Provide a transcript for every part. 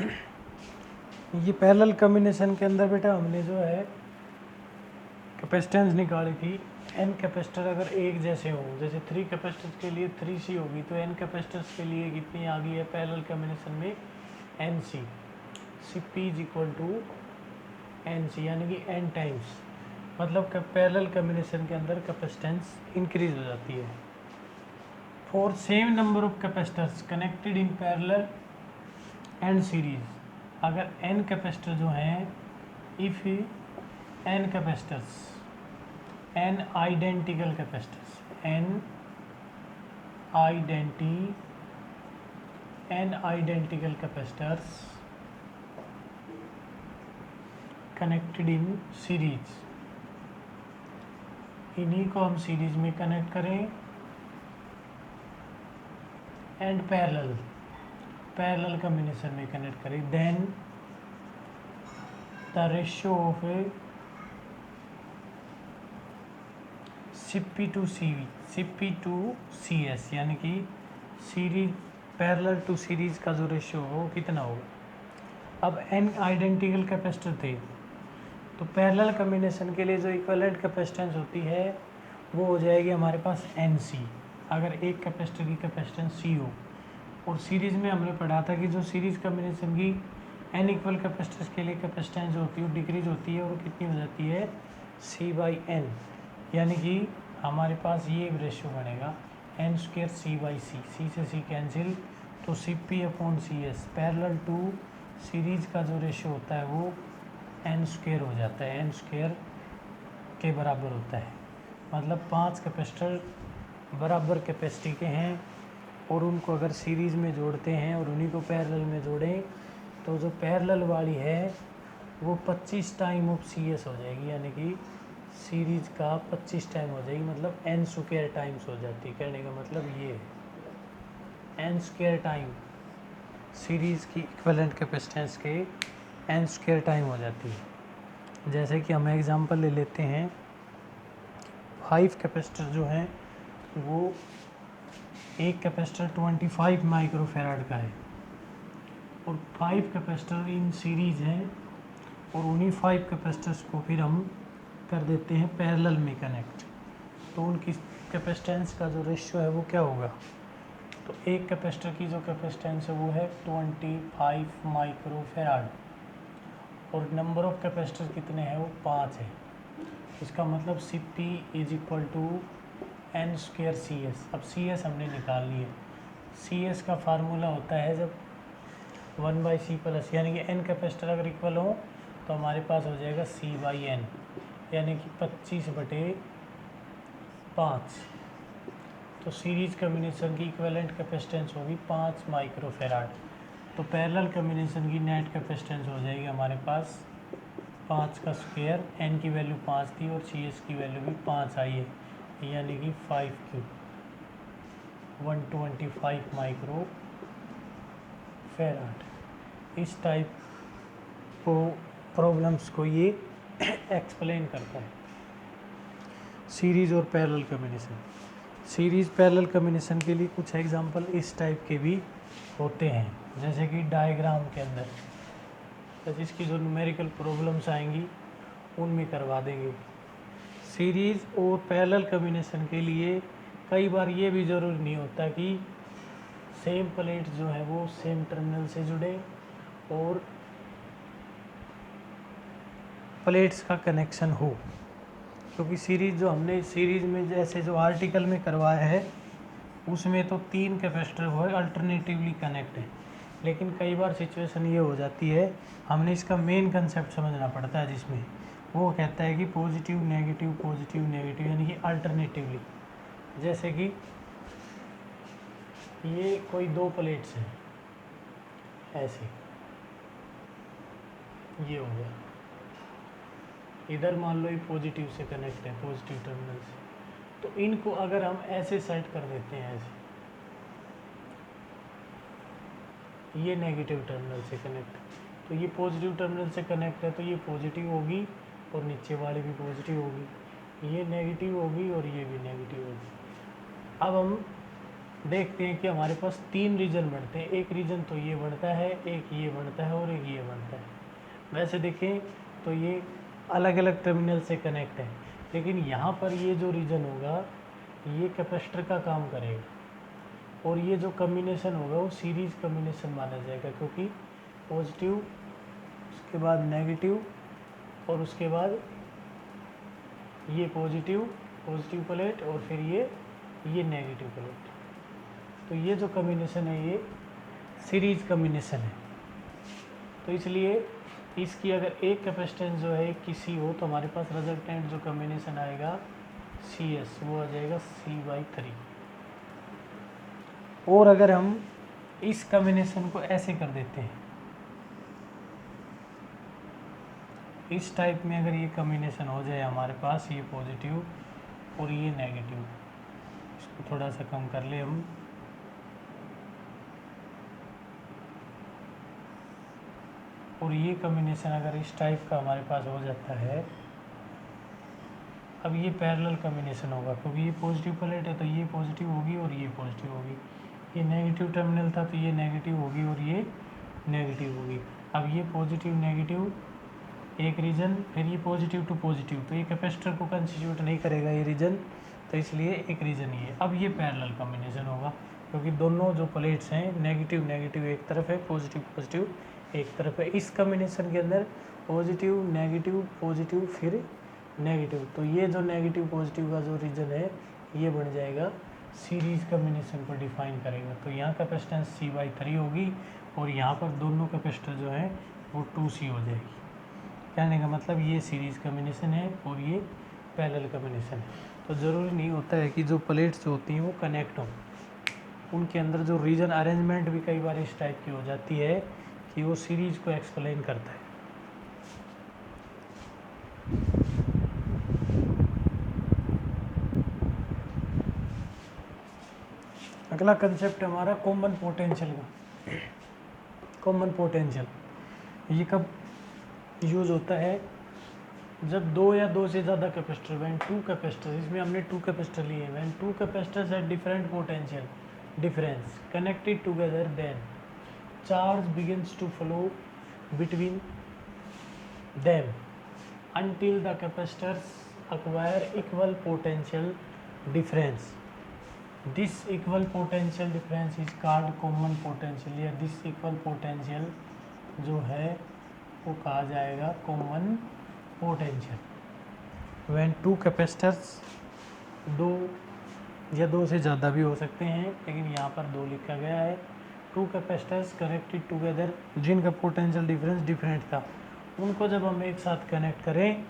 ये parallel combination के अंदर बेटा हमने जो है कैपेसिटेंस निकाली थी। एन कैपेसिटर अगर एक जैसे हो, जैसे 3 कैपेसिटर्स के लिए 3C होगी, तो एन कैपेसिटर्स के लिए कितनी आ गई है पैरेलल कॉम्बिनेशन में NC। CP is equal to NC, यानी कि n टाइम्स, मतलब पैरेलल कॉम्बिनेशन के अंदर कैपेसिटेंस इंक्रीज हो जाती है। For same number of capacitors connected in parallel and series, अगर n कैपेसिटर जो हैं, if n capacitors, n identical capacitors, n identical capacitors connected in series, इन्हीं को हम सीरीज में कनेक्ट करें, एंड पैरेलल कॉम्बिनेशन में कनेक्ट करें, then the ratio of CP to CS, यानी कि सीरीज पैरेलल टू सीरीज का जो रेशियो हो वो कितना होगा। अब n आइडेंटिकल कैपेसिटर थे, तो पैरेलल कॉम्बिनेशन के लिए जो इक्विवेलेंट कैपेसिटेंस होती है वो हो जाएगी हमारे पास NC, अगर एक कैपेसिटर की कैपेसिटेंस C हो। और सीरीज़ में हमने पढ़ा था कि जो सीरीज़ कॉम्बिनेशन की n इक्वल कैपेसिटर्स के लिए कैपेसिटेंस होती है वो डिक्रीज होती है और कितनी हो जाती है C/n, यानी कि हमारे पास ये रेशियो बनेगा n² C/c, C से C कैंसिल, तो CP/CS पैरेलल टू सीरीज का जो रेशियो होता है वो n² हो जाता है, n² के बराबर होता है। मतलब 5 कैपेसिटर बराबर कैपेसिटी के हैं और उनको अगर सीरीज़ में जोड़ते हैं और उन्हीं को पैरेलल में जोड़ें, तो जो पैरेलल वाली है वो 25 टाइम ऑफ CS हो जाएगी, यानी कि सीरीज का 25 टाइम हो जाएगी, मतलब n² टाइम्स हो जाती है। कहने का मतलब ये n² टाइम सीरीज़ की इक्विवेलेंट कैपेसिटेंस के n² टाइम हो जाती है। जैसे कि हम एग्जांपल ले लेते हैं, 5 कैपेसिटर जो हैं वो एक कैपेसिटर 25 माइक्रोफैराड का है और 5 कैपेसिटर इन सीरीज हैं, और उन्हीं 5 कैपेसिटर्स को फिर हम कर देते हैं पैरेलल में कनेक्ट, तो उनकी कैपेसिटेंस का जो रेशियो है वो क्या होगा। तो एक कैपेसिटर की जो कैपेसिटेंस है वो है 25 माइक्रोफैराड और नंबर ऑफ कैपेसिटर कितने हैं वो 5 है। इसका मतलब CP is equal to n² CS। अब CS हमने निकाल लिए, CS का फार्मूला होता है जब 1/c प्लस, यानी कि n कैपेसिटर अगर इक्वल हो तो हमारे पास हो जाएगा C/n, यानी कि 25/5। तो सीरीज कॉम्बिनेशन की इक्विवेलेंट कैपेसिटेंस होगी 5 माइक्रोफैराड, तो पैरेलल कॉम्बिनेशन की नेट कैपेसिटेंस हो जाएगी हमारे पास 5 का स्क्वायर, n की वैल्यू 5 थी और CS की वैल्यू भी 5 आई है, यानी कि 5 125 माइक्रो फैराड। इस टाइप को प्रॉब्लम्स को ये एक्सप्लेन करता है, सीरीज़ और parallel combination. Series parallel combination के लिए कुछ एग्जांपल इस टाइप के भी होते हैं, जैसे कि डायग्राम के अंदर, तो जिसकी जो न्यूमेरिकल प्रॉब्लम्स आएंगी उनमें करवा देंगे। सीरीज़ और पैरेलल कॉम्बिनेशन के लिए कई बार ये भी ज़रूरी नहीं होता कि सेम प्लेट जो है वो सेम टर्मिनल से जुड़े और प्लेट्स का कनेक्शन हो, क्योंकि सीरीज़ जो हमने सीरीज़ में जैसे जो आर्टिकल में करवाया है उसमें तो 3 कैपेसिटर वो अल्टरनेटिवली कनेक्ट है, लेकिन कई बार सिचुएशन ये हो जाती है, हमने इसका मेन कंसेप्ट समझना पड़ता है, जिसमें वो कहता है कि पॉजिटिव नेगेटिव यानी कि अल्टरनेटिवली। जैसे कि ये कोई 2 प्लेट्स हैं ऐसे, ये हो गया, इधर मान लो ये पॉजिटिव से कनेक्ट है, पॉजिटिव टर्मिनल से, तो इनको अगर हम ऐसे सेट कर देते हैं, ऐसे, ये नेगेटिव टर्मिनल से कनेक्ट, तो ये पॉजिटिव टर्मिनल से कनेक्ट है तो ये पॉजिटिव होगी और नीचे वाली भी पॉजिटिव होगी, ये नेगेटिव होगी और ये भी नेगेटिव होगी। अब हम देखते हैं कि हमारे पास 3 रीजन बनते हैं। एक रीजन तो ये बनता है, एक ये बनता है और एक ये बनता है। वैसे देखें तो ये अलग अलग टर्मिनल से कनेक्ट है, लेकिन यहाँ पर ये जो रीजन होगा ये कैपेसिटर का काम करेगा और ये जो कम्बिनेशन होगा वो सीरीज कम्बिनेशन माना जाएगा, क्योंकि पॉजिटिव, उसके बाद नेगेटिव और उसके बाद ये पॉजिटिव प्लेट और फिर ये नेगेटिव प्लेट। तो ये जो कम्बिनेशन है ये सीरीज कम्बिनेशन है। तो इसलिए इसकी अगर एक कैपेसिटेंस जो है एक की सी हो तो हमारे पास रिजल्टेंट जो कम्बिनेशन आएगा सी एस, वो आ जाएगा C/3। और अगर हम इस कम्बिनेशन को ऐसे कर देते हैं, इस टाइप में अगर ये कम्बिनेशन हो जाए हमारे पास, ये पॉजिटिव और ये नेगेटिव, इसको थोड़ा सा कम कर ले हम, और ये कम्बिनेशन अगर इस टाइप का हमारे पास हो जाता है, अब ये पैरेलल कम्बिनेशन होगा, क्योंकि ये पॉजिटिव प्लेट है तो ये पॉजिटिव होगी और ये पॉजिटिव होगी, ये नेगेटिव टर्मिनल था तो ये नेगेटिव होगी और ये नेगेटिव होगी। अब ये पॉजिटिव नेगेटिव एक रीजन, फिर ये पॉजिटिव टू पॉजिटिव, तो ये कैपेसिटर को कंस्टिट्यूट नहीं करेगा ये रीजन, तो इसलिए एक रीजन ये। अब ये पैरेलल कम्बिनेशन होगा, क्योंकि दोनों जो प्लेट्स हैं नेगेटिव नेगेटिव एक तरफ है, पॉजिटिव पॉजिटिव एक तरफ है। इस कम्बिनेशन के अंदर पॉजिटिव नेगेटिव फिर नेगेटिव, तो ये जो नेगेटिव पॉजिटिव का जो रीजन है ये बन जाएगा सीरीज कम्बिनेशन को डिफाइन करेगा। तो यहाँ कैपेसिटेंस C/3 होगी और यहाँ पर दोनों कैपेसिटर जो है वो 2C हो जाएगी। कहने का मतलब ये सीरीज कम्बिनेशन है और ये पैरेलल कम्बिनेशन है। तो ज़रूरी नहीं होता है कि जो प्लेट्स होती हैं वो कनेक्ट हों, उनके अंदर जो रीजन अरेंजमेंट भी कई बार इस टाइप की हो जाती है कि वो सीरीज को एक्सप्लेन करता है। अगला कंसेप्ट हमारा कॉमन पोटेंशियल का। कॉमन पोटेंशियल ये कब यूज़ होता है, जब दो या दो से ज़्यादा कैपेसिटर, वैन टू कैपेसिटर, इसमें हमने 2 कैपेसिटर लिए, when 2 capacitors at different potential difference connected together, then charge begins to flow between them until the capacitors acquire equal potential difference. This equal potential difference is called common potential, या this equal potential जो है वो कहा जाएगा common potential. When two capacitors, दो या दो से ज़्यादा भी हो सकते हैं, लेकिन यहाँ पर दो लिखा गया है, टू कैपेसिटर्स कनेक्टेड टुगेदर, जिनका पोटेंशियल डिफरेंस डिफरेंट था, उनको जब हम एक साथ कनेक्ट करें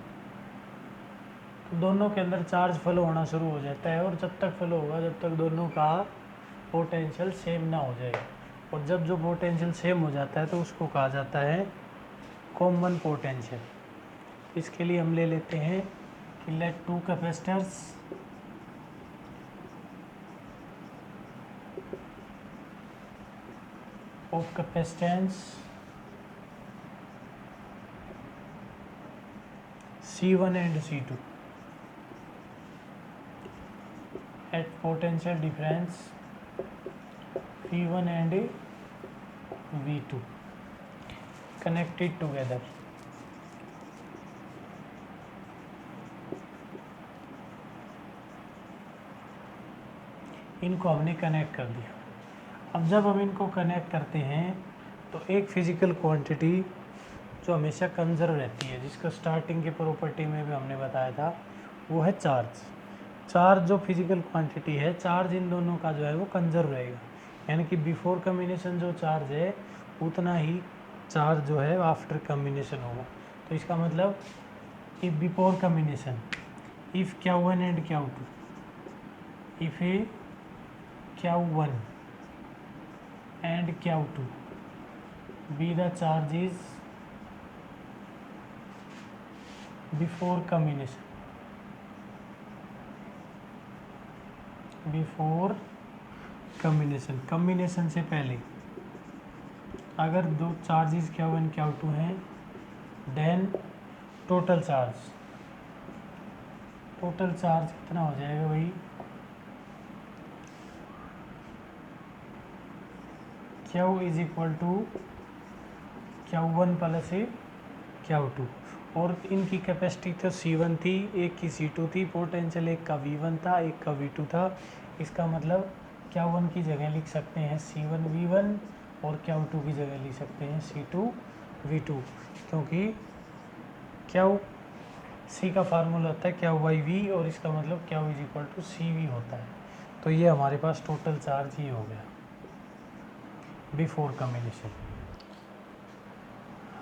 तो दोनों के अंदर चार्ज फ्लो होना शुरू हो जाता है, और जब तक फ्लो होगा जब तक दोनों का पोटेंशियल सेम ना हो जाए, और जब जो पोटेंशियल सेम हो जाता है तो उसको कहा जाता है कॉमन पोटेंशियल। इसके लिए हम ले लेते हैं कि let two capacitors of capacitance C1 and C2 at potential difference V1 and V2 connected together. इनको हमने कनेक्ट कर दिया। अब जब हम इनको कनेक्ट करते हैं तो एक फिजिकल क्वांटिटी जो हमेशा कंजर्व रहती है, जिसको स्टार्टिंग की प्रॉपर्टी में भी हमने बताया था, वो है चार्ज। चार्ज जो फिजिकल क्वांटिटी है, चार्ज इन दोनों का जो है वो कंजर्व रहेगा, यानी कि बिफोर कम्बिनेशन जो चार्ज है उतना ही चार्ज जो है आफ्टर कम्बिनेशन होगा। तो इसका मतलब कि before combination if Q1 and Q2, if A Q1 and Q2 be the charges before combination, before combination, combination से पहले अगर दो चार्जेस Q1 Q2 हैं, देन टोटल चार्ज कितना हो जाएगा भाई, Q is equal to Q1 plus Q2, और इनकी कैपेसिटी तो C1 थी, एक की C2 थी, पोटेंशियल एक का V1 था, एक का V2 था। इसका मतलब Q1 की जगह लिख सकते हैं C1 V1 और Q2 की जगह लिख सकते हैं C2 V2, क्योंकि Q C का फार्मूला होता है Q/V और इसका मतलब Q is equal to CV होता है। तो ये हमारे पास टोटल चार्ज ही हो गया before combination.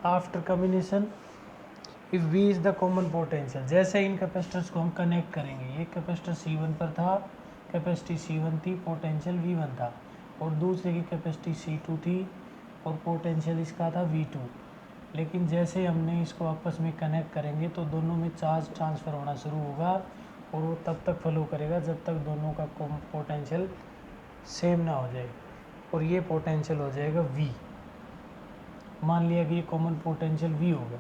After combination, if V is the common potential, जैसे इन कैपेसिटर्स को हम कनेक्ट करेंगे, ये कैपेसिटर C1 पर था, कैपेसिटी C1 थी, पोटेंशियल V1 था, और दूसरे की कैपेसिटी C2 थी और पोटेंशियल इसका था V2। लेकिन जैसे हमने इसको आपस में कनेक्ट करेंगे तो दोनों में चार्ज ट्रांसफ़र होना शुरू होगा, और वो तब तक फ्लो करेगा जब तक दोनों का पोटेंशियल सेम ना हो जाए, और ये पोटेंशियल हो जाएगा V। मान लिया कि ये कॉमन पोटेंशियल V होगा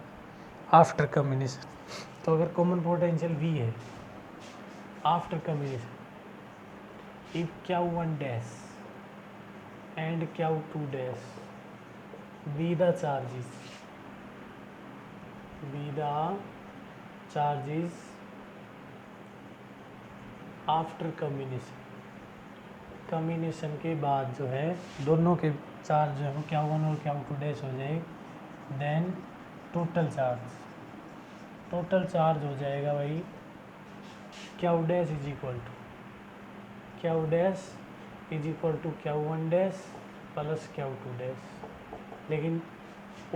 आफ्टर कम्बिनेशन। तो अगर कॉमन पोटेंशियल V है after combination, if Q1 dash and Q2 dash be the charges after combination के बाद जो है दोनों के चार्ज जो है Q1 और Q2 डैश हो जाए, देन टोटल चार्ज हो जाएगा भाई Q dash is equal to Q1 dash plus Q2 dash. लेकिन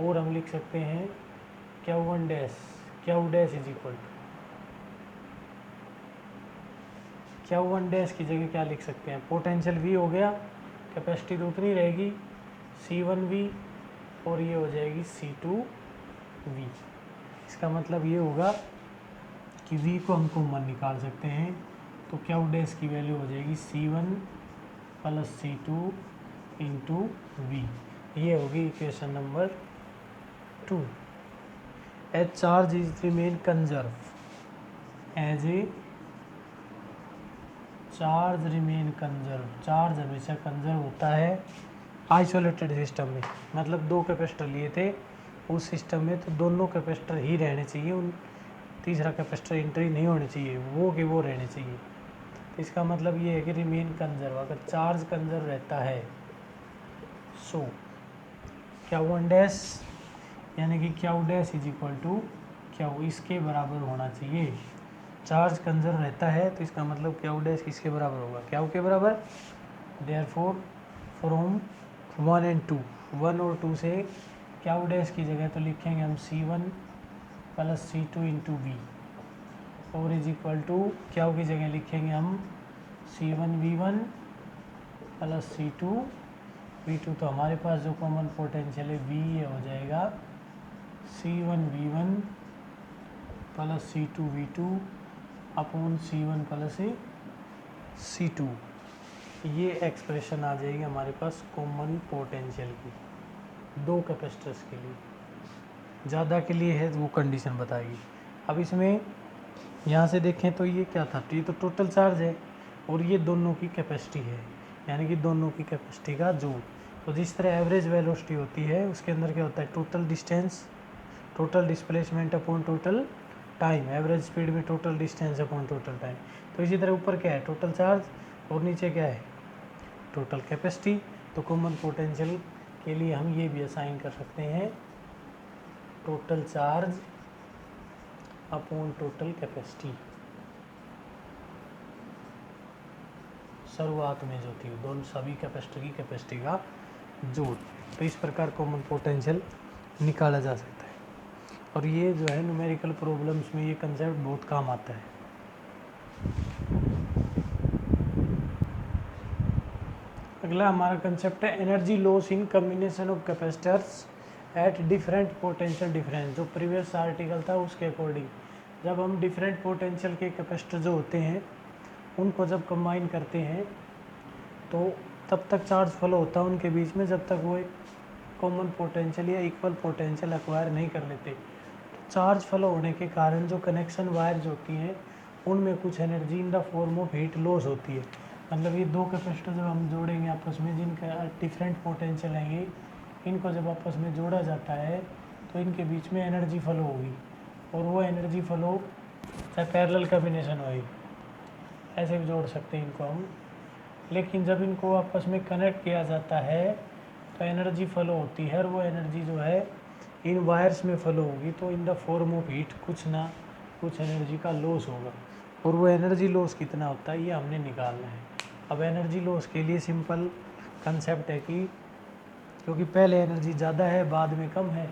और हम लिख सकते हैं Q dash is equal to Q1 dash की जगह क्या लिख सकते हैं, पोटेंशियल V हो गया, कैपेसिटी तो उतनी रहेगी C1V, और ये हो जाएगी C2V। इसका मतलब ये होगा कि V को हम कॉमन निकाल सकते हैं, तो Q डैश की वैल्यू हो जाएगी C1 plus C2 into V। ये होगी equation number 2। As charge is remain conserve, charge हमेशा कंजर्व होता है आइसोलेटेड सिस्टम में। मतलब दो कैपेसिटर लिए थे उस सिस्टम में, तो दोनों कैपेसिटर ही रहने चाहिए, उन तीसरा कैपेसिटर एंट्री नहीं होनी चाहिए, वो कि वो रहने चाहिए। तो इसका मतलब ये है कि रिमेन कंजर्व, अगर चार्ज कंजर्व रहता है सो Q1 डैश यानी कि Q dash is equal to Q इसके बराबर होना चाहिए। चार्ज कंजर्व रहता है तो इसका मतलब Q डैश किसके बराबर होगा, Q के बराबर। देयरफॉर फ्रॉम 1 और 2 से Q डैश की जगह तो लिखेंगे हम C1 plus C2 into V, और इज इक्वल टू Q की जगह लिखेंगे हम C1 V1 plus C2 V2। तो हमारे पास जो कॉमन पोटेंशियल है V ये हो जाएगा C1 V1 plus C2 V2 upon C1 plus C2। ये एक्सप्रेशन आ जाएगी हमारे पास कॉमन पोटेंशियल की दो कैपेसिटर्स के लिए। ज़्यादा के लिए है तो वो कंडीशन बताएगी। अब इसमें यहाँ से देखें तो ये क्या था, तो ये तो टोटल चार्ज है और ये दोनों की कैपेसिटी है, यानी कि दोनों की कैपेसिटी का जोड़। तो जिस तरह एवरेज वेलोसिटी होती है उसके अंदर क्या होता है, total distance, total displacement upon total time, average speed में total distance upon total time. तो इसी तरह ऊपर क्या है, टोटल चार्ज, और नीचे क्या है, टोटल कैपेसिटी। तो कॉमन पोटेंशियल के लिए हम ये भी असाइन कर सकते हैं total charge upon total capacity, शुरुआत में जो थी दोनों सभी कैपेसिटर की कैपेसिटी का जोड़। तो इस प्रकार कॉमन पोटेंशियल निकाला जा सकता है, और ये जो है न्यूमेरिकल प्रॉब्लम्स में ये कंसेप्ट बहुत काम आता है। अगला हमारा कंसेप्ट है energy loss in combination of capacitors at different potential difference. जो प्रीवियस आर्टिकल था उसके अकॉर्डिंग, जब हम डिफरेंट पोटेंशियल के कैपेसिटर जो होते हैं उनको जब कंबाइन करते हैं तो तब तक चार्ज फ्लो होता है उनके बीच में जब तक वो एक कॉमन पोटेंशियल या इक्वल पोटेंशियल एक्वायर नहीं कर लेते। तो चार्ज फ्लो होने के कारण जो कनेक्शन वायर्स होती हैं उनमें कुछ energy in the form of heat loss होती है। मतलब ये दो कैपेसिटर जब हम जोड़ेंगे आपस में, जिनका डिफरेंट पोटेंशियल आएंगे, इनको जब आपस में जोड़ा जाता है तो इनके बीच में एनर्जी फ्लो होगी, और वो एनर्जी फ्लो चाहे पैरेलल कॉम्बिनेशन हो, ऐसे भी जोड़ सकते हैं इनको हम। लेकिन जब इनको आपस में कनेक्ट किया जाता है तो एनर्जी फ्लो होती है, और वो एनर्जी जो है इन वायर्स में फ्लो होगी, तो in the form of heat कुछ ना कुछ एनर्जी का लॉस होगा, और वो एनर्जी लॉस कितना होता है ये हमने निकालना है। अब एनर्जी लॉस के लिए सिंपल कंसेप्ट है कि क्योंकि पहले एनर्जी ज़्यादा है बाद में कम है,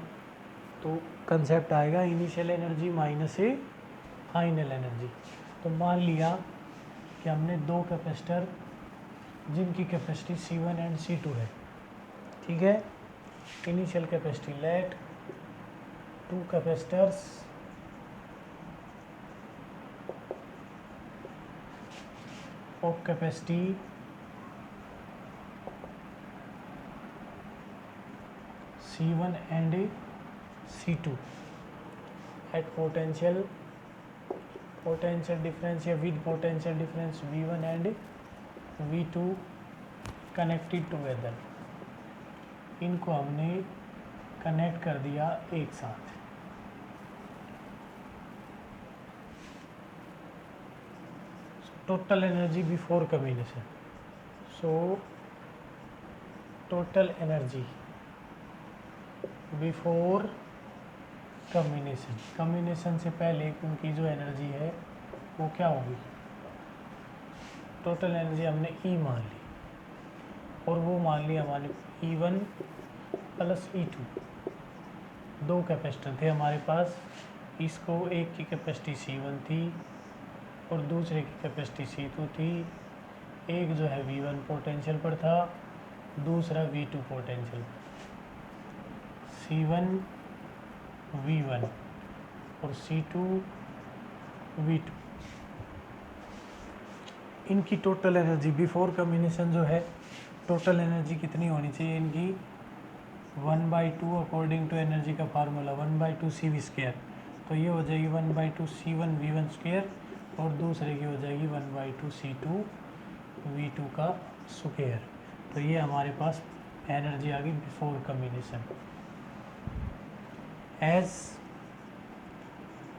तो कंसेप्ट आएगा initial energy minus A final energy. तो मान लिया कि हमने दो कैपेसिटर जिनकी कैपेसिटी C1 एंड C2 है, ठीक है। Initial capacity let two capacitors of capacity C1 and C2 at potential difference या with potential difference V1 and V2 connected together, इनको हमने कनेक्ट कर दिया एक साथ। Total energy before combination, so total energy before combination से पहले उनकी जो एनर्जी है वो क्या होगी, टोटल एनर्जी हमने E मान ली, और वो मान ली हमारे E1 प्लस E2। दो कैपेसिटर थे हमारे पास, इसको एक की कैपेसिटी C1 थी और दूसरे की कैपेसिटी C2 थी। एक जो है V1 पोटेंशियल पर था, दूसरा V2 पोटेंशियल पर। C1 V1 और C2 V2, इनकी टोटल एनर्जी बिफोर कम्बिनेशन जो है, टोटल एनर्जी कितनी होनी चाहिए इनकी, 1/2 अकॉर्डिंग टू एनर्जी का फार्मूला 1/2 CV²। तो ये हो जाएगी 1/2 C1 V1 स्क्वायर, और दूसरे की हो जाएगी 1/2 C2 V2 का स्क्वायर। तो ये हमारे पास एनर्जी आ गई before combination. As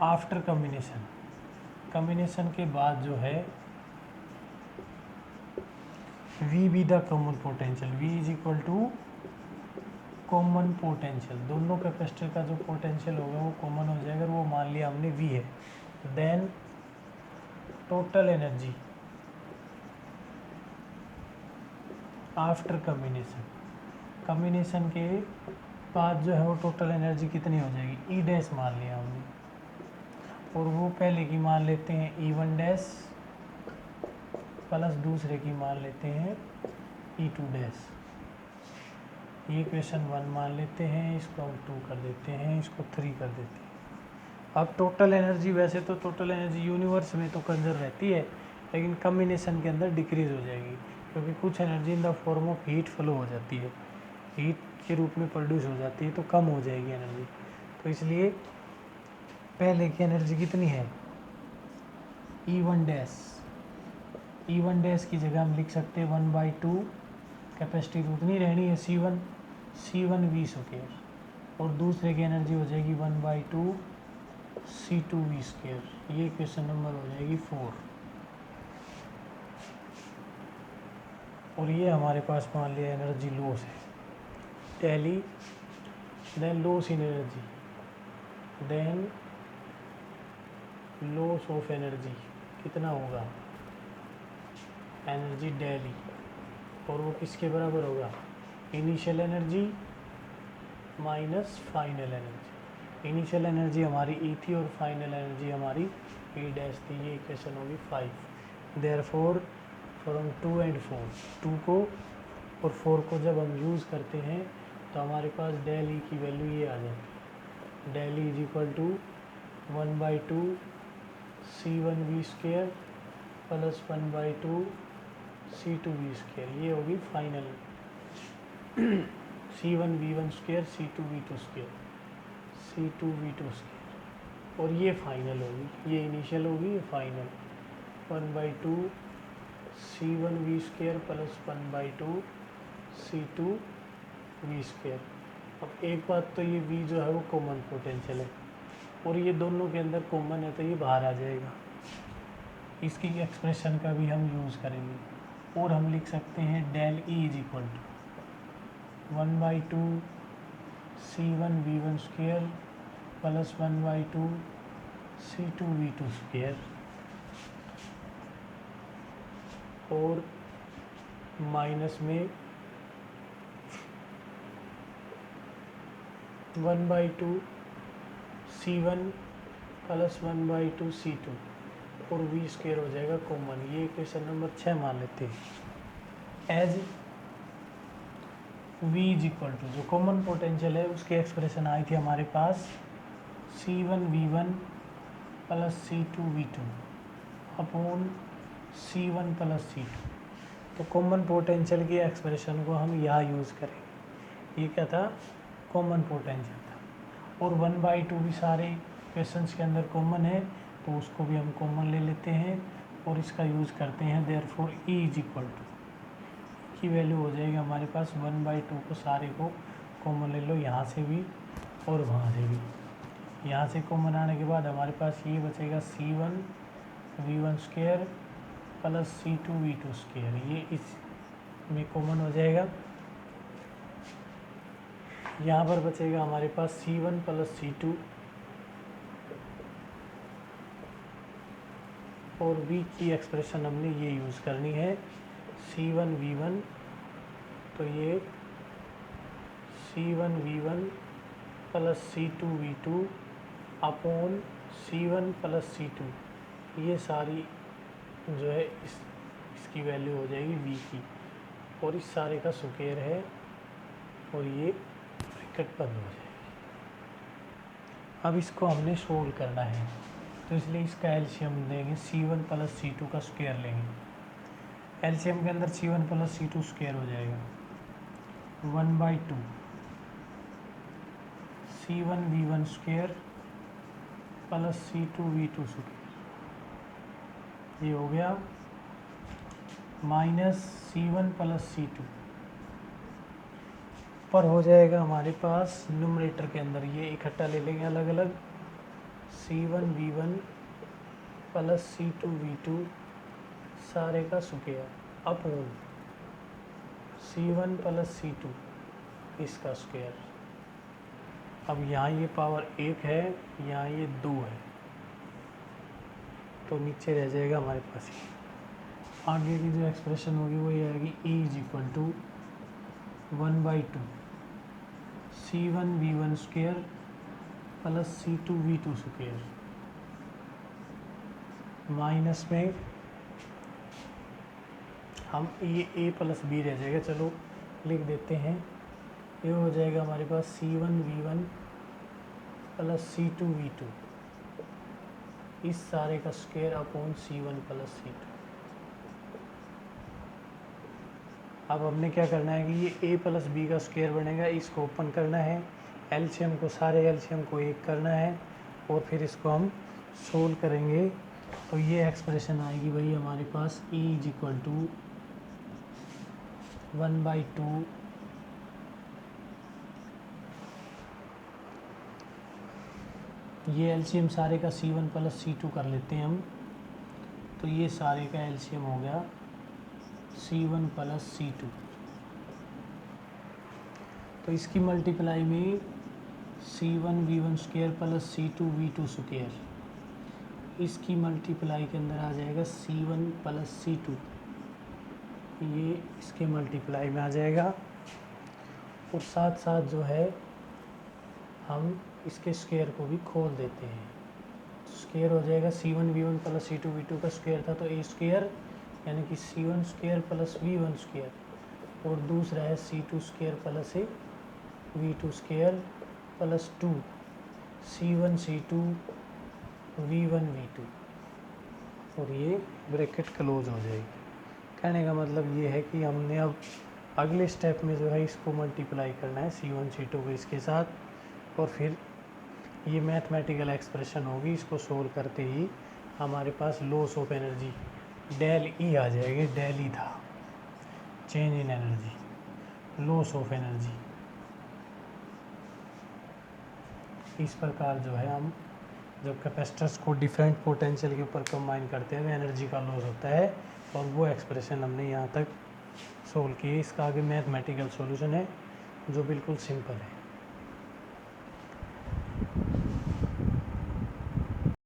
after combination के बाद जो है V be the common potential, V is equal to common potential, दोनों कैपेसिटर का जो पोटेंशियल होगा वो कॉमन हो जाएगा, वो मान लिया हमने V है। Then total energy after combination के बाद जो है वो टोटल एनर्जी कितनी हो जाएगी, E डैश मान लिया हमने, और वो पहले की मान लेते हैं E1 डैश प्लस दूसरे की मान लेते हैं E2 डैश। ये क्वेश्चन 1 मान लेते हैं, इसको हम 2 कर देते हैं, इसको 3 कर देते हैं। अब टोटल एनर्जी, वैसे तो टोटल एनर्जी यूनिवर्स में तो कंजर्व रहती है, लेकिन कम्बिनेशन के अंदर डिक्रीज हो जाएगी, क्योंकि कुछ energy in the form of heat flow हो जाती है, हीट के रूप में प्रोड्यूस हो जाती है, तो कम हो जाएगी एनर्जी। तो इसलिए पहले की एनर्जी कितनी है, E1 डैश की जगह हम लिख सकते हैं 1/2, कैपेसिटी उतनी रहनी है C1 V स्क्वायर, और दूसरे की एनर्जी हो जाएगी 1/2 C2 V स्क्वायर। ये क्वेश्चन नंबर हो जाएगी 4। और ये हमारे पास मान लिया एनर्जी लॉस है, टैली, then loss in energy, then loss of energy कितना होगा, एनर्जी डेली, और वो किसके बराबर होगा, initial energy minus final energy. Initial energy हमारी E थी और फाइनल एनर्जी हमारी E डैश थी। ये इक्वेशन होगी 5। देयरफॉर फ्रॉम 2 and 4, 2 को और 4 को जब हम यूज़ करते हैं तो हमारे पास डेल E की वैल्यू ये आ जाती है, del E is equal to 1/2 C1 V square plus 1/2 C2 V square. ये होगी final C1 V1 square C2 V2 square C2 V2 square, और ये फाइनल होगी, ये इनिशियल होगी, ये फाइनल 1/2 C1v² प्लस 1/2 C2v²। अब एक बात तो ये v जो है वो कॉमन पोटेंशियल है और ये दोनों के अंदर कॉमन है तो ये बाहर आ जाएगा। इसकी एक्सप्रेशन का भी हम यूज़ करेंगे और हम लिख सकते हैं del E is equal to 1/2 C1v1² plus 1/2 C2v2²। और माइनस में 1/2 C1 प्लस 1/2 C2 और v² हो जाएगा कॉमन। ये इक्वेशन नंबर 6 मान लेते हैं। As v is equal to जो कॉमन पोटेंशियल है उसकी एक्सप्रेशन आई थी हमारे पास C1v1 plus C2v2 upon C1 plus C2। तो कॉमन पोटेंशियल की एक्सप्रेशन को हम यहाँ यूज़ करेंगे। ये क्या था? कॉमन पोटेंशियल था। और 1/2 भी सारे क्वेश्चंस के अंदर कॉमन है तो उसको भी हम कॉमन ले लेते हैं और इसका यूज़ करते हैं। Therefore E is equal to की वैल्यू हो जाएगी हमारे पास 1/2 को सारे को कॉमन ले लो, यहाँ से भी और वहाँ से भी। यहाँ से कॉमन आने के बाद हमारे पास ये बचेगा C1v1² प्लस C2v2²। ये इस में कॉमन हो जाएगा। यहाँ पर बचेगा हमारे पास C1 प्लस C2 और v की एक्सप्रेशन हमने ये यूज़ करनी है C1v1। तो ये C1v1 plus C2v2 upon C1 plus C2। ये सारी जो है इसकी वैल्यू हो जाएगी v की और इस सारे का स्क्वायर है और ये ब्रैकेट बंद हो जाएगी। अब इसको हमने सोल्व करना है तो इसलिए इसका एलसीएम देंगे C1 प्लस C2 का स्क्वायर लेंगे। एलसीएम के अंदर C1 प्लस C2 स्क्वायर हो जाएगा 1/2 C1v1² प्लस C2v2²। ये हो गया माइनस C1 प्लस C2 पर हो जाएगा हमारे पास न्यूमरेटर के अंदर। ये इकट्ठा ले लेंगे अलग अलग C1v1 प्लस C2v2 सारे का square upon C1 plus C2 इसका स्क्वायर। अब यहाँ ये पावर 1 है, यहाँ ये 2 है तो नीचे रह जाएगा हमारे पास ये। आगे की जो एक्सप्रेशन होगी वो ये आएगी E is equal to 1/2 C1v1² plus C2v2² minus में हम ये a प्लस b रह जाएगा, चलो लिख देते हैं। ये हो जाएगा हमारे पास C1v1 प्लस C2v2 इस सारे का square upon C1 plus C2। अब हमने क्या करना है कि ये a प्लस b का स्क्वायर बनेगा, इसको ओपन करना है, एलसीएम को सारे एलसीएम को 1 करना है और फिर इसको हम सोल्व करेंगे। तो ये एक्सप्रेशन आएगी भाई हमारे पास E इज इक्वल टू 1/2 ये एलसीएम सारे का C1 प्लस C2 कर लेते हैं हम। तो ये सारे का एलसीएम हो गया C1 प्लस C2। तो इसकी मल्टीप्लाई में C1v1² प्लस C2v2²। इसकी मल्टीप्लाई के अंदर आ जाएगा C1 प्लस C2, ये इसके मल्टीप्लाई में आ जाएगा। और साथ साथ जो है हम इसके स्क्वायर को भी खोल देते हैं। स्क्वायर हो जाएगा C1v1 प्लस C2v2 का स्क्वायर था तो a² यानी कि C1² प्लस v1² और दूसरा है C2² plus v2² plus 2 C1 C2 v1 v2 और ये ब्रैकेट क्लोज हो जाएगी। कहने का मतलब ये है कि हमने अब अगले स्टेप में जो है इसको मल्टीप्लाई करना है C1 C2 को इसके साथ और फिर ये मैथमेटिकल एक्सप्रेशन होगी। इसको सोल्व करते ही हमारे पास loss of energy del E आ जाएगी, डेल ई था change in energy, loss of energy. इस प्रकार जो है हम जब कैपेसिटर्स को डिफरेंट पोटेंशियल के ऊपर कंबाइन करते हैं तो एनर्जी का लॉस होता है, और वो एक्सप्रेशन हमने यहाँ तक सोल्व की है। इसका आगे मैथमेटिकल सॉल्यूशन है जो बिल्कुल सिंपल है।